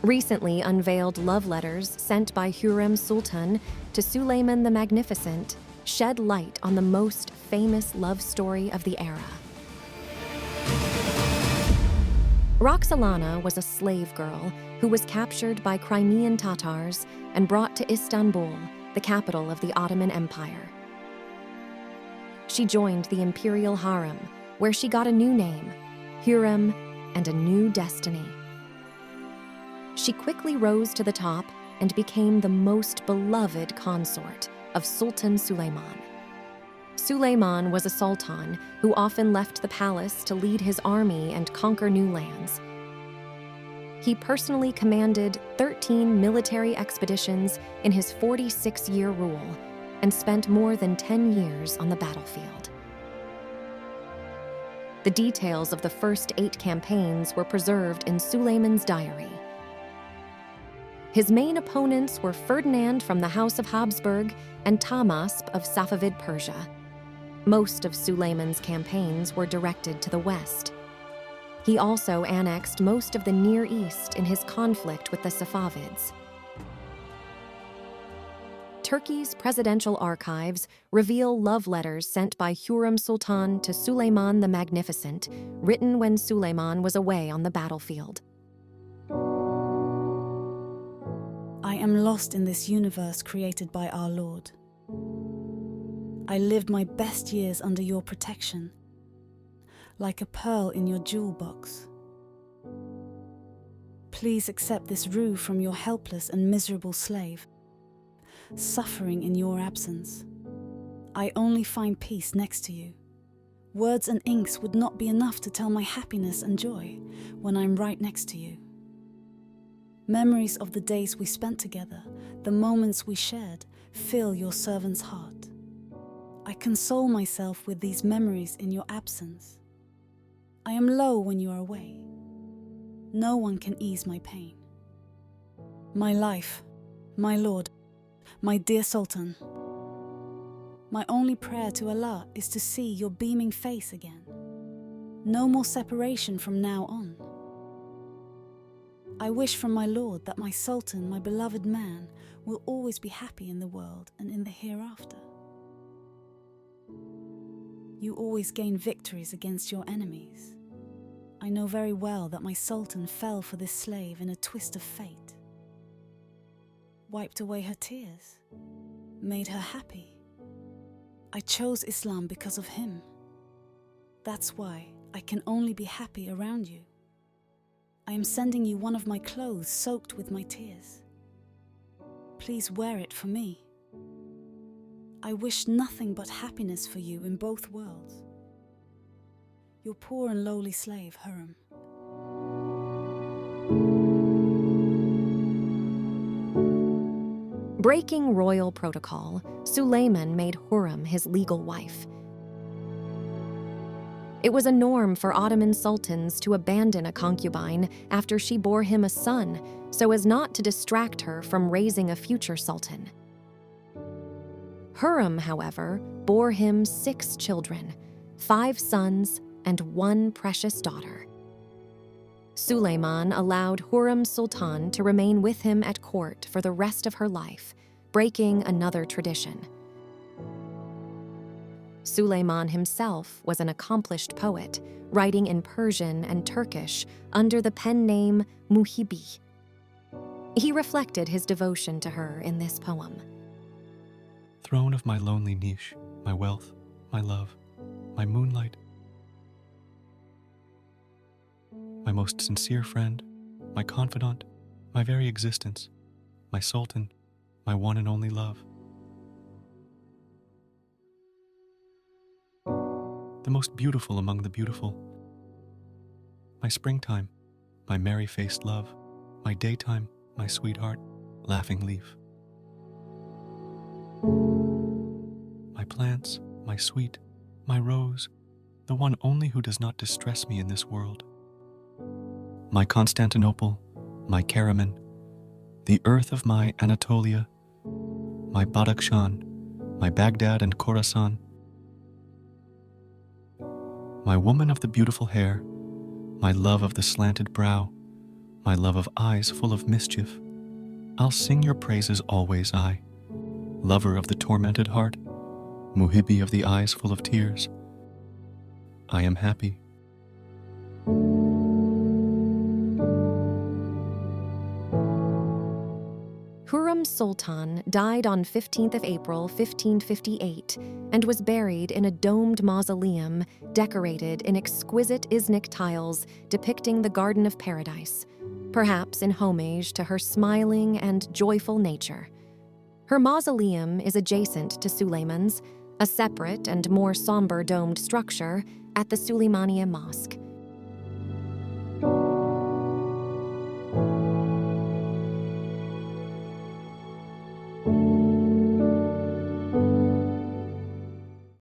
Recently unveiled love letters sent by Hurrem Sultan to Süleyman the Magnificent shed light on the most famous love story of the era. Roxolana was a slave girl who was captured by Crimean Tatars and brought to Istanbul, the capital of the Ottoman Empire. She joined the imperial harem, where she got a new name, Hürrem, and a new destiny. She quickly rose to the top and became the most beloved consort of Sultan Süleyman. Suleiman was a sultan who often left the palace to lead his army and conquer new lands. He personally commanded 13 military expeditions in his 46-year rule and spent more than 10 years on the battlefield. The details of the first 8 campaigns were preserved in Suleiman's diary. His main opponents were Ferdinand from the House of Habsburg and Tahmasp of Safavid Persia. Most of Suleiman's campaigns were directed to the west. He also annexed most of the Near East in his conflict with the Safavids. Turkey's presidential archives reveal love letters sent by Hurrem Sultan to Süleyman the Magnificent, written when Süleyman was away on the battlefield. I am lost in this universe created by our Lord. I lived my best years under your protection, like a pearl in your jewel box. Please accept this rue from your helpless and miserable slave, suffering in your absence. I only find peace next to you. Words and inks would not be enough to tell my happiness and joy when I'm right next to you. Memories of the days we spent together, the moments we shared, fill your servant's heart. I console myself with these memories in your absence. I am low when you are away. No one can ease my pain. My life, my Lord, my dear Sultan, my only prayer to Allah is to see your beaming face again. No more separation from now on. I wish from my Lord that my Sultan, my beloved man, will always be happy in the world and in the hereafter. You always gain victories against your enemies. I know very well that my Sultan fell for this slave in a twist of fate. Wiped away her tears, made her happy. I chose Islam because of him. That's why I can only be happy around you. I am sending you one of my clothes soaked with my tears. Please wear it for me. I wish nothing but happiness for you in both worlds. Your poor and lowly slave, Hurrem. Breaking royal protocol, Suleiman made Hurrem his legal wife. It was a norm for Ottoman sultans to abandon a concubine after she bore him a son, so as not to distract her from raising a future sultan. Hurrem, however, bore him 6 children, 5 sons and 1 precious daughter. Suleiman allowed Hurrem Sultan to remain with him at court for the rest of her life, breaking another tradition. Suleiman himself was an accomplished poet, writing in Persian and Turkish under the pen name Muhibi. He reflected his devotion to her in this poem. Throne of my lonely niche, my wealth, my love, my moonlight, my most sincere friend, my confidant, my very existence, my sultan, my one and only love. The most beautiful among the beautiful, my springtime, my merry-faced love, my daytime, my sweetheart, laughing leaf. My plants, my sweet, my rose, the one only who does not distress me in this world. My Constantinople, my Karaman, the earth of my Anatolia, my Badakhshan, my Baghdad and Khorasan, my woman of the beautiful hair, my love of the slanted brow, my love of eyes full of mischief. I'll sing your praises always, I, lover of the tormented heart, Muhibbi of the eyes full of tears. I am happy. Hurrem Sultan died on 15th of April, 1558, and was buried in a domed mausoleum decorated in exquisite Iznik tiles depicting the Garden of Paradise, perhaps in homage to her smiling and joyful nature. Her mausoleum is adjacent to Suleiman's, a separate and more somber domed structure at the Süleymaniye Mosque.